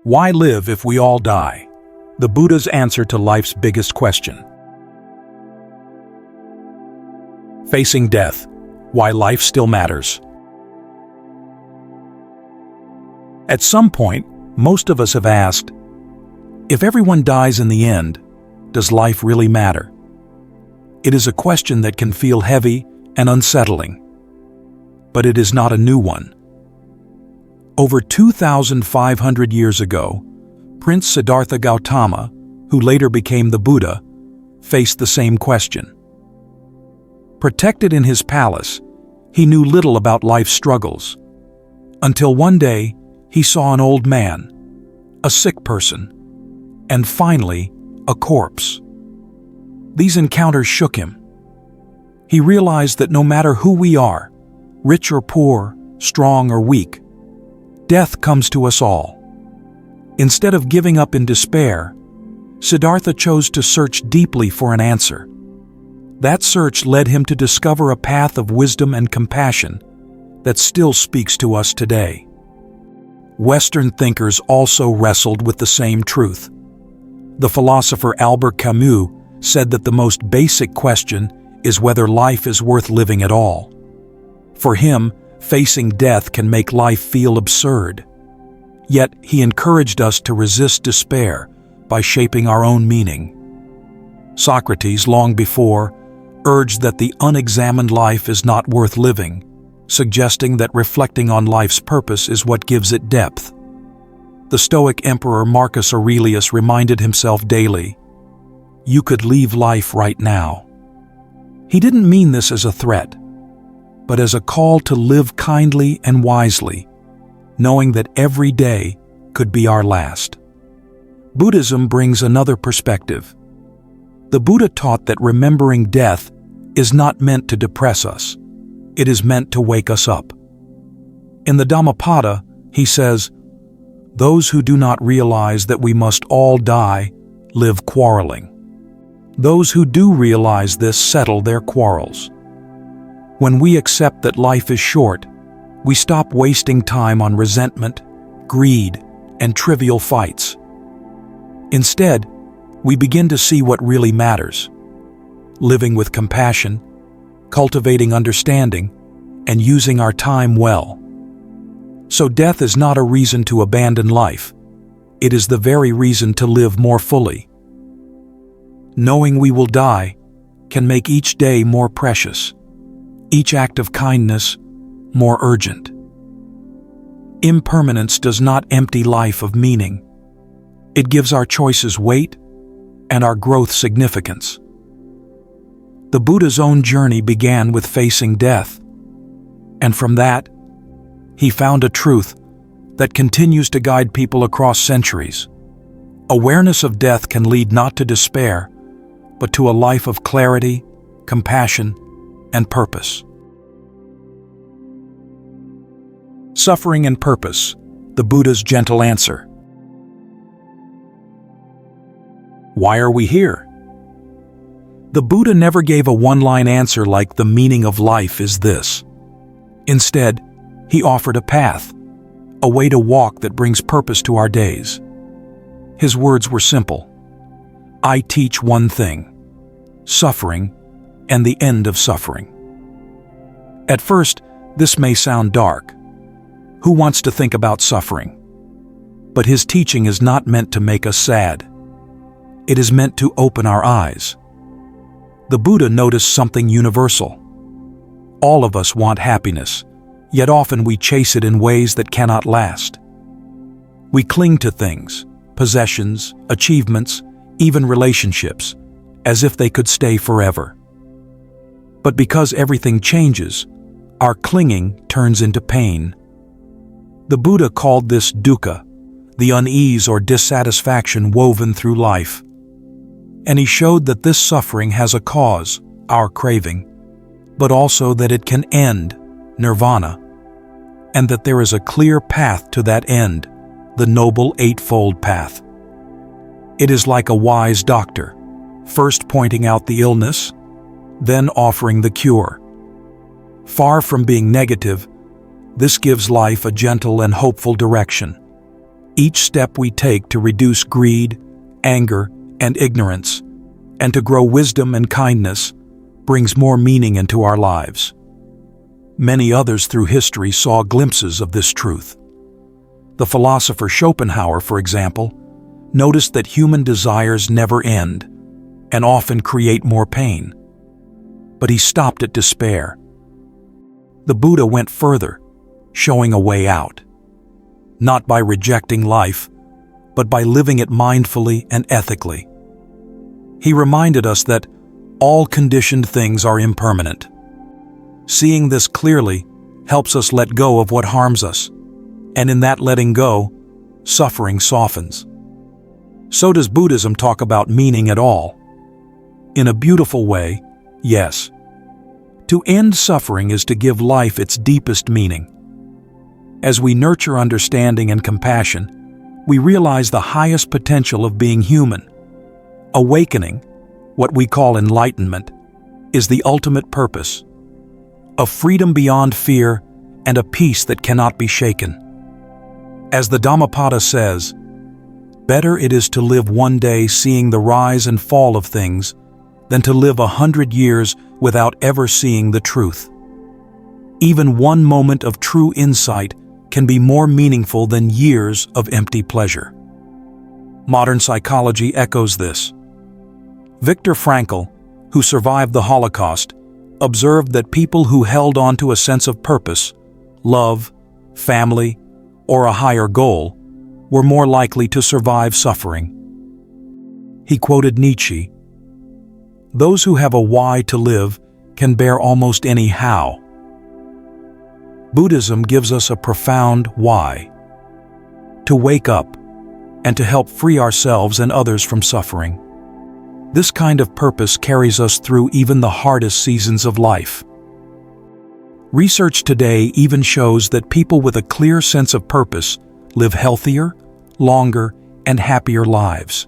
Why live if we all die? The Buddha's answer to life's biggest question. Facing death. Why life still matters. At some point, most of us have asked, if everyone dies in the end, does life really matter? It is a question that can feel heavy and unsettling. But it is not a new one. Over 2,500 years ago, Prince Siddhartha Gautama, who later became the Buddha, faced the same question. Protected in his palace, he knew little about life's struggles, until one day he saw an old man, a sick person, and finally, a corpse. These encounters shook him. He realized that no matter who we are, rich or poor, strong or weak, death comes to us all. Instead of giving up in despair, Siddhartha chose to search deeply for an answer. That search led him to discover a path of wisdom and compassion that still speaks to us today. Western thinkers also wrestled with the same truth. The philosopher Albert Camus said that the most basic question is whether life is worth living at all. For him, facing death can make life feel absurd. Yet he encouraged us to resist despair by shaping our own meaning. Socrates, long before, urged that the unexamined life is not worth living, suggesting that reflecting on life's purpose is what gives it depth. The Stoic emperor Marcus Aurelius reminded himself daily, "You could leave life right now." He didn't mean this as a threat, but as a call to live kindly and wisely, knowing that every day could be our last. Buddhism brings another perspective. The Buddha taught that remembering death is not meant to depress us. It is meant to wake us up. In the Dhammapada, he says, "Those who do not realize that we must all die live quarreling. Those who do realize this settle their quarrels." When we accept that life is short, we stop wasting time on resentment, greed, and trivial fights. Instead, we begin to see what really matters: living with compassion, cultivating understanding, and using our time well. So death is not a reason to abandon life. It is the very reason to live more fully. Knowing we will die can make each day more precious, each act of kindness more urgent. Impermanence does not empty life of meaning. It gives our choices weight and our growth significance. The Buddha's own journey began with facing death, and from that, he found a truth that continues to guide people across centuries. Awareness of death can lead not to despair, but to a life of clarity, compassion, and purpose. Suffering and purpose, the Buddha's gentle answer. Why are we here? The Buddha never gave a one-line answer like "the meaning of life is this." Instead, he offered a path, a way to walk that brings purpose to our days. His words were simple. "I teach one thing: suffering and the end of suffering." At first, this may sound dark. Who wants to think about suffering? But his teaching is not meant to make us sad. It is meant to open our eyes. The Buddha noticed something universal. All of us want happiness, yet often we chase it in ways that cannot last. We cling to things, possessions, achievements, even relationships, as if they could stay forever. But because everything changes, our clinging turns into pain. The Buddha called this dukkha, the unease or dissatisfaction woven through life. And he showed that this suffering has a cause, our craving, but also that it can end, nirvana, and that there is a clear path to that end, the Noble Eightfold Path. It is like a wise doctor, first pointing out the illness, then offering the cure. Far from being negative, this gives life a gentle and hopeful direction. each step we take to reduce greed, anger, and ignorance, and to grow wisdom and kindness, brings more meaning into our lives. Many others through history saw glimpses of this truth. The philosopher Schopenhauer, for example, noticed that human desires never end and often create more pain. But he stopped at despair. The Buddha went further, showing a way out. Not by rejecting life, but by living it mindfully and ethically. He reminded us that all conditioned things are impermanent. Seeing this clearly helps us let go of what harms us, and in that letting go, suffering softens. So does Buddhism talk about meaning at all? In a beautiful way, yes. To end suffering is to give life its deepest meaning. As we nurture understanding and compassion, we realize the highest potential of being human. Awakening, what we call enlightenment, is the ultimate purpose. A freedom beyond fear and a peace that cannot be shaken. As the Dhammapada says, better it is to live one day seeing the rise and fall of things than to live 100 years without ever seeing the truth. Even one moment of true insight can be more meaningful than years of empty pleasure. Modern psychology echoes this. Viktor Frankl, who survived the Holocaust, observed that people who held on to a sense of purpose, love, family, or a higher goal were more likely to survive suffering. He quoted Nietzsche, "Those who have a why to live can bear almost any how." Buddhism gives us a profound why: to wake up and to help free ourselves and others from suffering. This kind of purpose carries us through even the hardest seasons of life. Research today even shows that people with a clear sense of purpose live healthier, longer, and happier lives.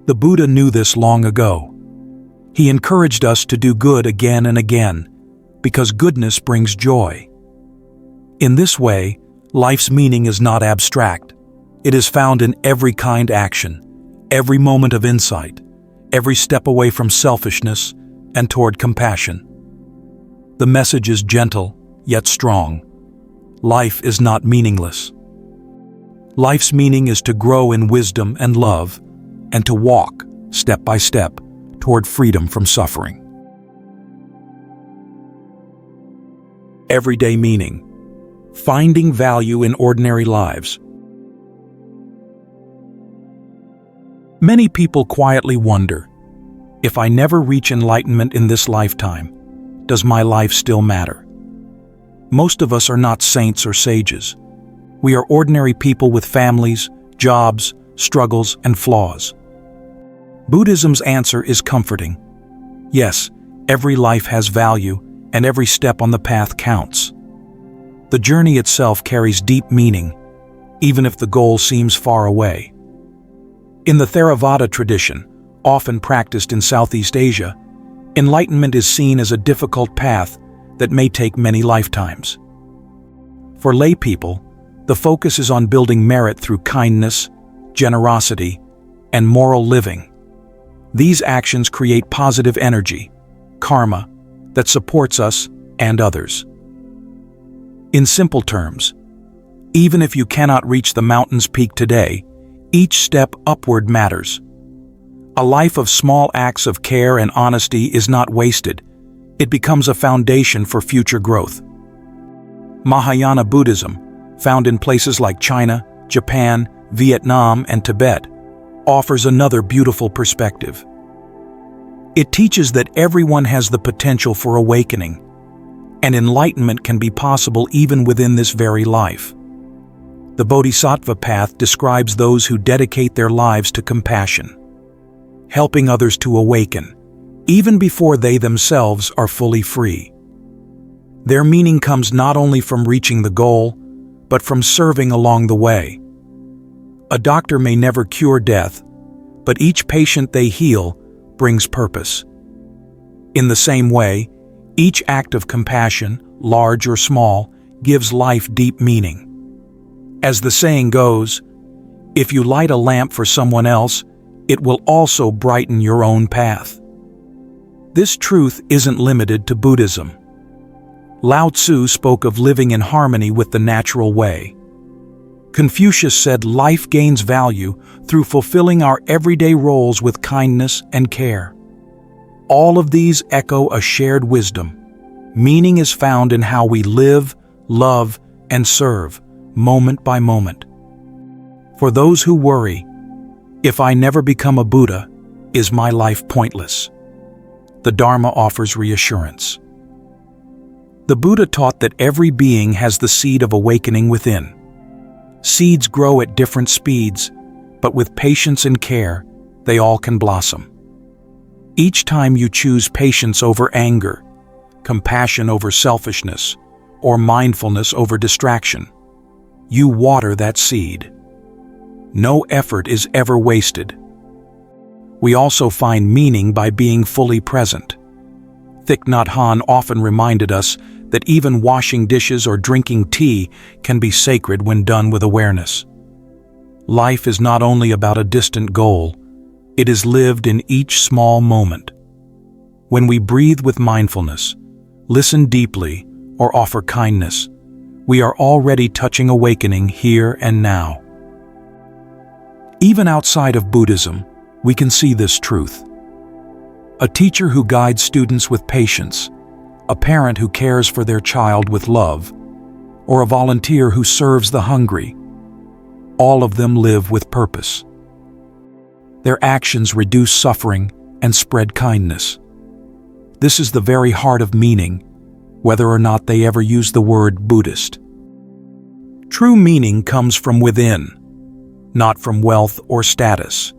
The Buddha knew this long ago. He encouraged us to do good again and again, because goodness brings joy. In this way, life's meaning is not abstract. It is found in every kind action, every moment of insight, every step away from selfishness and toward compassion. The message is gentle, yet strong. Life is not meaningless. Life's meaning is to grow in wisdom and love, and to walk, step by step, toward freedom from suffering. Everyday meaning. Finding value in ordinary lives. Many people quietly wonder, if I never reach enlightenment in this lifetime, does my life still matter? Most of us are not saints or sages. We are ordinary people with families, jobs, struggles, and flaws. Buddhism's answer is comforting. Yes, every life has value, and every step on the path counts. The journey itself carries deep meaning, even if the goal seems far away. In the Theravada tradition, often practiced in Southeast Asia, enlightenment is seen as a difficult path that may take many lifetimes. For lay people, the focus is on building merit through kindness, generosity, and moral living. These actions create positive energy, karma, that supports us and others. In simple terms, even if you cannot reach the mountain's peak today, each step upward matters. A life of small acts of care and honesty is not wasted. It becomes a foundation for future growth. Mahayana Buddhism, found in places like China, Japan, Vietnam, and Tibet, offers another beautiful perspective. It teaches that everyone has the potential for awakening, and enlightenment can be possible even within this very life. The Bodhisattva path describes those who dedicate their lives to compassion, helping others to awaken, even before they themselves are fully free. Their meaning comes not only from reaching the goal, but from serving along the way. A doctor may never cure death, but each patient they heal brings purpose. In the same way, each act of compassion, large or small, gives life deep meaning. As the saying goes, if you light a lamp for someone else, it will also brighten your own path. This truth isn't limited to Buddhism. 𝐿aO-𝐶 spoke of living in harmony with the natural way. Confucius said life gains value through fulfilling our everyday roles with kindness and care. All of these echo a shared wisdom. Meaning is found in how we live, love, and serve, moment by moment. For those who worry, if I never become a Buddha, is my life pointless? The Dharma offers reassurance. The Buddha taught that every being has the seed of awakening within. Seeds grow at different speeds, but with patience and care, they all can blossom. Each time you choose patience over anger, compassion over selfishness, or mindfulness over distraction, you water that seed. No effort is ever wasted. We also find meaning by being fully present. Thich Nhat Hanh often reminded us that even washing dishes or drinking tea can be sacred when done with awareness. Life is not only about a distant goal, it is lived in each small moment. When we breathe with mindfulness, listen deeply, or offer kindness, we are already touching awakening here and now. Even outside of Buddhism, we can see this truth. A teacher who guides students with patience, a parent who cares for their child with love, or a volunteer who serves the hungry, all of them live with purpose. Their actions reduce suffering and spread kindness. This is the very heart of meaning, whether or not they ever use the word Buddhist. True meaning comes from within, not from wealth or status.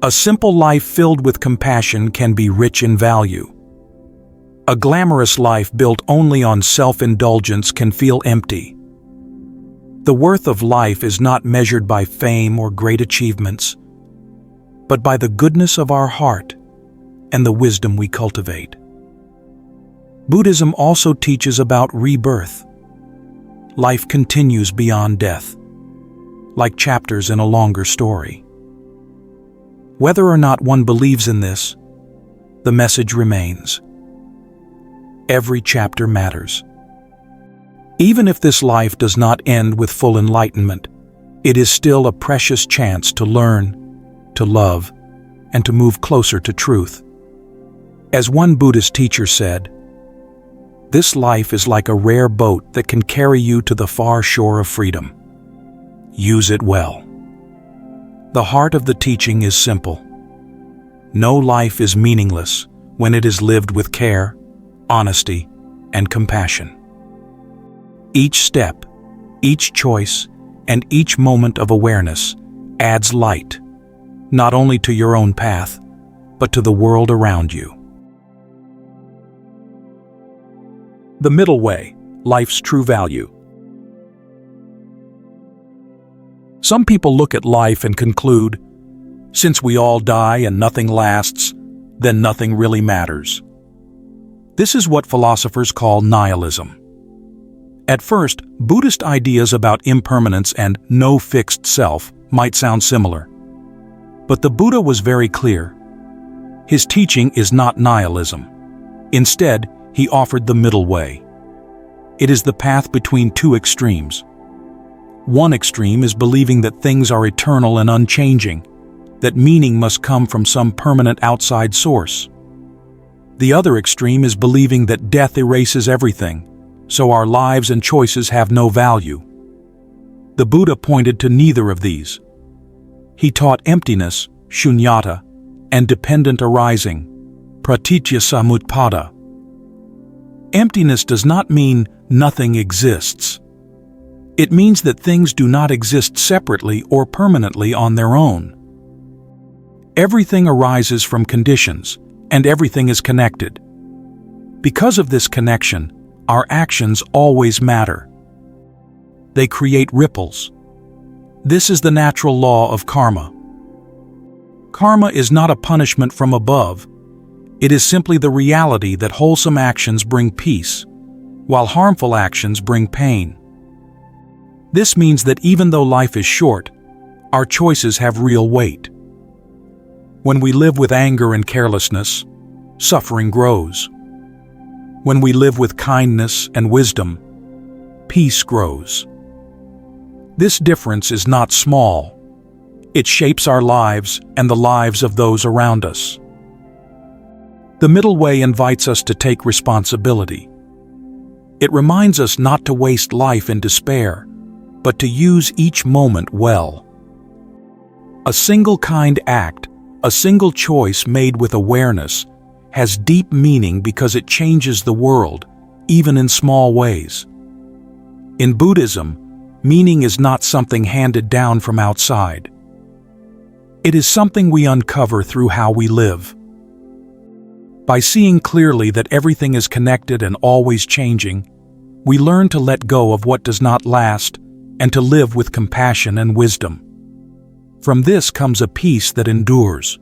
A simple life filled with compassion can be rich in value. A glamorous life built only on self-indulgence can feel empty. The worth of life is not measured by fame or great achievements, but by the goodness of our heart and the wisdom we cultivate. Buddhism also teaches about rebirth. Life continues beyond death, like chapters in a longer story. Whether or not one believes in this, the message remains. Every chapter matters. Even if this life does not end with full enlightenment, it is still a precious chance to learn, to love, and to move closer to truth. As one Buddhist teacher said, "This life is like a rare boat that can carry you to the far shore of freedom. Use it well." The heart of the teaching is simple. No life is meaningless when it is lived with care, honesty, and compassion. Each step, each choice, and each moment of awareness adds light, not only to your own path, but to the world around you. The middle way, life's true value. Some people look at life and conclude, since we all die and nothing lasts, then nothing really matters. This is what philosophers call nihilism. At first, Buddhist ideas about impermanence and no fixed self might sound similar. But the Buddha was very clear. His teaching is not nihilism. Instead, he offered the middle way. It is the path between two extremes. One extreme is believing that things are eternal and unchanging, that meaning must come from some permanent outside source. The other extreme is believing that death erases everything, so our lives and choices have no value. The Buddha pointed to neither of these. He taught emptiness, shunyata, and dependent arising, pratitya samutpada. Emptiness does not mean nothing exists. It means that things do not exist separately or permanently on their own. Everything arises from conditions, and everything is connected. Because of this connection, our actions always matter. They create ripples. This is the natural law of karma. Karma is not a punishment from above. It is simply the reality that wholesome actions bring peace, while harmful actions bring pain. This means that even though life is short, our choices have real weight. When we live with anger and carelessness, suffering grows. When we live with kindness and wisdom, peace grows. This difference is not small. It shapes our lives and the lives of those around us. The middle way invites us to take responsibility. It reminds us not to waste life in despair, but to use each moment well. A single kind act, a single choice made with awareness, has deep meaning because it changes the world, even in small ways. In Buddhism, meaning is not something handed down from outside. It is something we uncover through how we live. By seeing clearly that everything is connected and always changing, we learn to let go of what does not last and to live with compassion and wisdom. From this comes a peace that endures.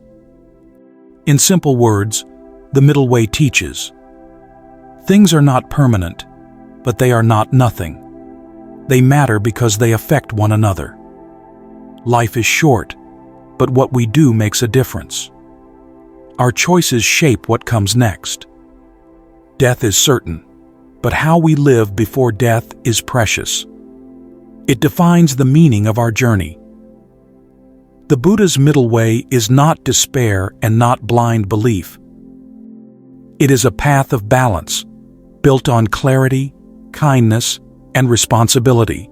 In simple words, the middle way teaches: things are not permanent, but they are not nothing. They matter because they affect one another. Life is short, but what we do makes a difference. Our choices shape what comes next. Death is certain, but how we live before death is precious. It defines the meaning of our journey. The Buddha's middle way is not despair and not blind belief. It is a path of balance, built on clarity, kindness, and responsibility,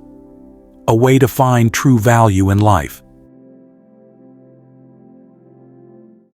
a way to find true value in life.